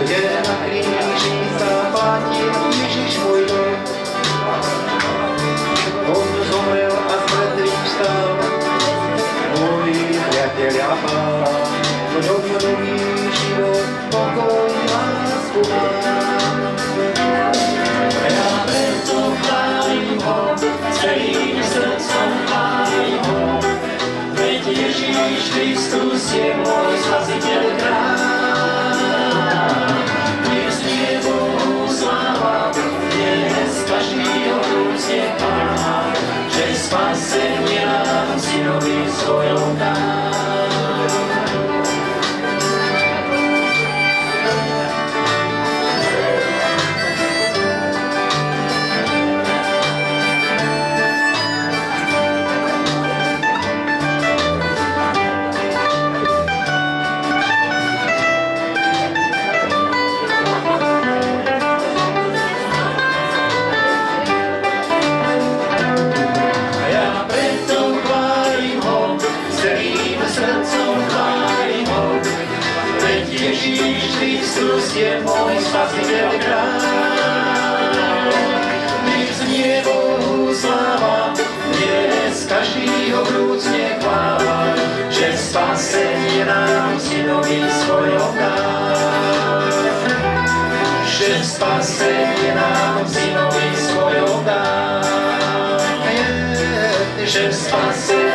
kde na kríži zaplatil Ježiš môj dlh. On zomrel a z mŕtvych vstal, môj priateľ a pán. V ňom nový život, pokoj, lásku mám. Ja preto chválim ho, celým srdcom chválim ho, veď Ježiš Kristus je môj spasiteľ král. Dnes je Bohu sláva, dnes každýho úcne Pán, že spasenie nám synovi svojom dá. Ježíš Kristus je môj spasiteľ král. Nech znie Bohu sláva, dnes každý ho vrúcne chvála, že spasenie nám synovi svojom dá. Že spasenie nám synovi svojom dá. Že spasenie